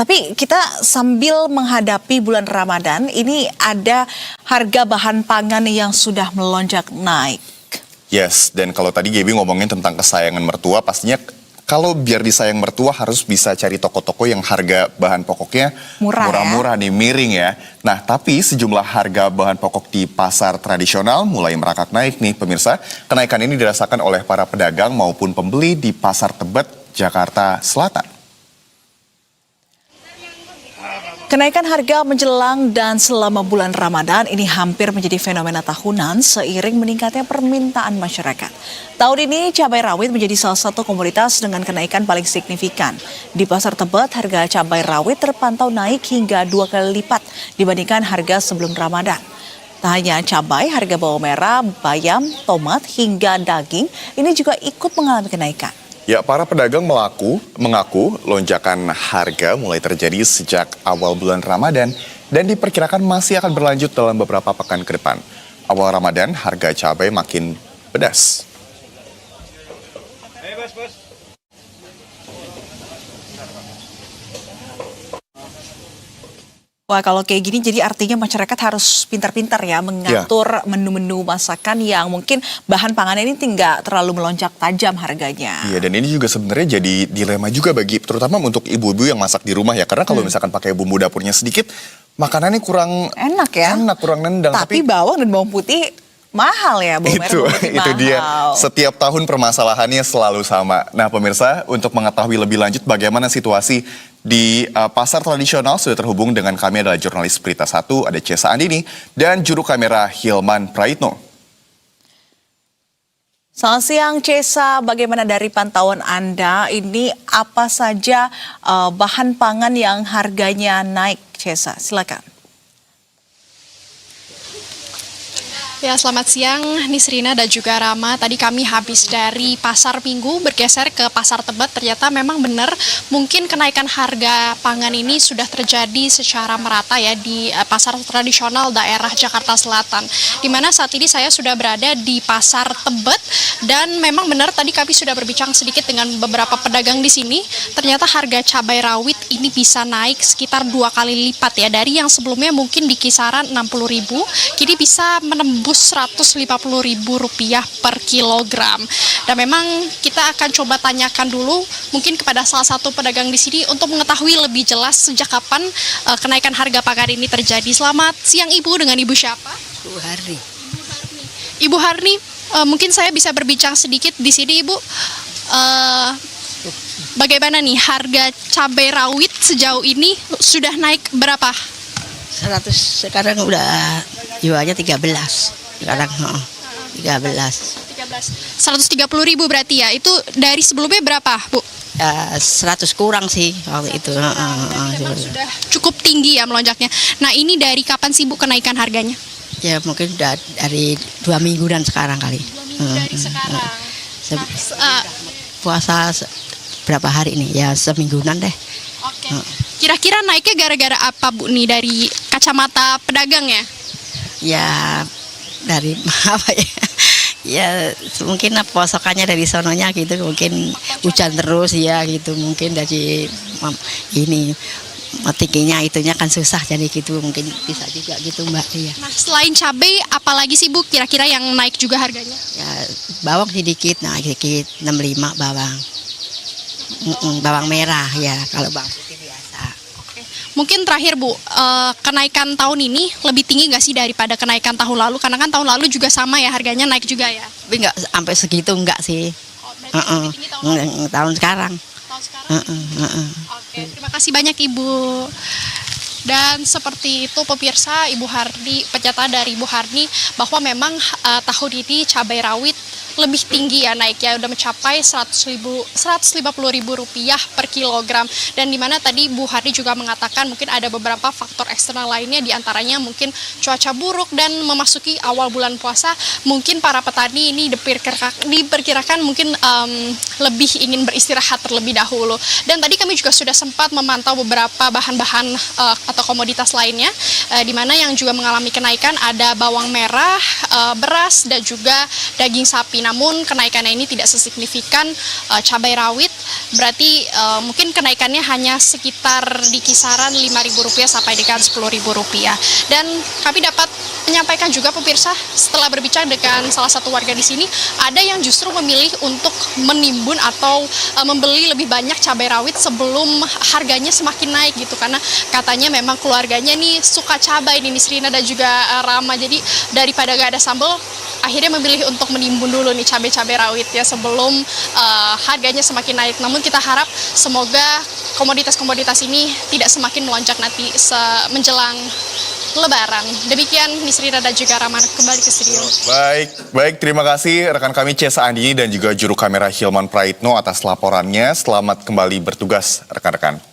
Tapi kita sambil menghadapi bulan Ramadan, ini ada harga bahan pangan yang sudah melonjak naik. Yes, dan kalau tadi Gaby ngomongin tentang kesayangan mertua, pastinya kalau biar disayang mertua harus bisa cari toko-toko yang harga bahan pokoknya murah-murah nih, miring ya. Nah, tapi sejumlah harga bahan pokok di pasar tradisional mulai merangkak naik nih pemirsa. Kenaikan ini dirasakan oleh para pedagang maupun pembeli di Pasar Tebet, Jakarta Selatan. Kenaikan harga menjelang dan selama bulan Ramadan ini hampir menjadi fenomena tahunan seiring meningkatnya permintaan masyarakat. Tahun ini cabai rawit menjadi salah satu komoditas dengan kenaikan paling signifikan. Di Pasar Tebet, harga cabai rawit terpantau naik hingga 2 kali lipat dibandingkan harga sebelum Ramadan. Tak hanya cabai, harga bawang merah, bayam, tomat, hingga daging ini juga ikut mengalami kenaikan. Ya, para pedagang mengaku lonjakan harga mulai terjadi sejak awal bulan Ramadan dan diperkirakan masih akan berlanjut dalam beberapa pekan ke depan. Awal Ramadan, harga cabai makin pedas. Wah, kalau kayak gini jadi artinya masyarakat harus pintar-pintar ya mengatur menu-menu masakan yang mungkin bahan pangan ini tidak terlalu melonjak tajam harganya. Iya, dan ini juga sebenarnya jadi dilema juga bagi terutama untuk ibu-ibu yang masak di rumah ya. Karena kalau misalkan pakai bumbu dapurnya sedikit, makanannya kurang enak ya. kurang nendang. Tapi bawang dan bawang putih mahal ya, bawang merah, bawang putih itu mahal. dia. Setiap tahun permasalahannya selalu sama. Nah, pemirsa, untuk mengetahui lebih lanjut bagaimana situasi di pasar tradisional sudah terhubung dengan kami adalah jurnalis Berita 1, ada Cesa Andini, dan juru kamera Hilman Praitno. Selamat siang Cesa, bagaimana dari pantauan Anda ini apa saja bahan pangan yang harganya naik, Cesa? Silakan. Ya, selamat siang Nisrina dan juga Rama. Tadi kami habis dari Pasar Minggu bergeser ke Pasar Tebet. Ternyata memang benar mungkin kenaikan harga pangan ini sudah terjadi secara merata ya di pasar tradisional daerah Jakarta Selatan. Di mana saat ini saya sudah berada di Pasar Tebet dan memang benar tadi kami sudah berbincang sedikit dengan beberapa pedagang di sini. Ternyata harga cabai rawit ini bisa naik sekitar 2 kali lipat ya, dari yang sebelumnya mungkin di kisaran 60.000, kini bisa menembus Rp150.000 per kilogram. Dan memang kita akan coba tanyakan dulu mungkin kepada salah satu pedagang di sini untuk mengetahui lebih jelas sejak kapan kenaikan harga pangan ini terjadi. Selamat siang Ibu, dengan Ibu siapa? Bu Harni. Ibu Harni, mungkin saya bisa berbincang sedikit di sini Ibu. Bagaimana nih harga cabai rawit sejauh ini sudah naik berapa? 100 sekarang udah jualnya 13. Sekarang 13. 130.000 berarti ya. Itu dari sebelumnya berapa, Bu? Ya, 100 kurang sih waktu itu. Memang sudah cukup tinggi ya melonjaknya. Nah, ini dari kapan sih Bu kenaikan harganya? Ya mungkin udah dari 2 minggu dan sekarang kali. 2 minggu dari sekarang. Puasa berapa hari ini? Ya semingguan deh. Oke. Kira-kira naiknya gara-gara apa Bu nih dari kacamata pedagang ya? Ya dari apa ya? Ya mungkin posokannya dari sononya gitu, mungkin hujan terus ya gitu, mungkin dari ini tingginya itunya kan susah, jadi gitu mungkin bisa juga gitu Mbak. Iya. Nah, selain cabai apalagi sih Bu kira-kira yang naik juga harganya? Ya bawang sedikit, naik sedikit 65 bawang. Bawang merah ya, kalau bawang putih biasa. Mungkin terakhir Bu, kenaikan tahun ini lebih tinggi nggak sih daripada kenaikan tahun lalu? Karena kan tahun lalu juga sama ya, harganya naik juga ya? Tapi nggak sampai segitu, enggak sih. Tahun sekarang. Tahun sekarang? Oke, terima kasih banyak Ibu. Dan seperti itu pemirsa, Ibu Harni, pernyataan dari Ibu Harni bahwa memang tahun ini cabai rawit lebih tinggi ya naiknya, udah mencapai Rp150.000 per kilogram. Dan dimana tadi Bu Harni juga mengatakan mungkin ada beberapa faktor eksternal lainnya, diantaranya mungkin cuaca buruk dan memasuki awal bulan puasa, mungkin para petani ini diperkirakan mungkin lebih ingin beristirahat terlebih dahulu. Dan tadi kami juga sudah sempat memantau beberapa bahan-bahan atau komoditas lainnya, di mana yang juga mengalami kenaikan ada bawang merah, beras, dan juga daging sapi. Namun kenaikannya ini tidak sesignifikan cabai rawit, berarti mungkin kenaikannya hanya sekitar di kisaran Rp5.000 sampai dengan Rp10.000. Dan kami dapat menyampaikan juga pemirsa, setelah berbicara dengan salah satu warga di sini, ada yang justru memilih untuk menimbun atau membeli lebih banyak cabai rawit sebelum harganya semakin naik gitu, karena katanya memang keluarganya nih suka cabai nih Nisrina dan juga Rama, jadi daripada gak ada sambal akhirnya memilih untuk menimbun dulu nih cabai-cabai rawit ya sebelum harganya semakin naik. Namun kita harap semoga komoditas-komoditas ini tidak semakin melonjak nanti menjelang Lebaran. Demikian Nisrina dan juga Rama, kembali ke studio. Baik, terima kasih rekan kami Cesa Andini dan juga juru kamera Hilman Praitno atas laporannya. Selamat kembali bertugas rekan-rekan.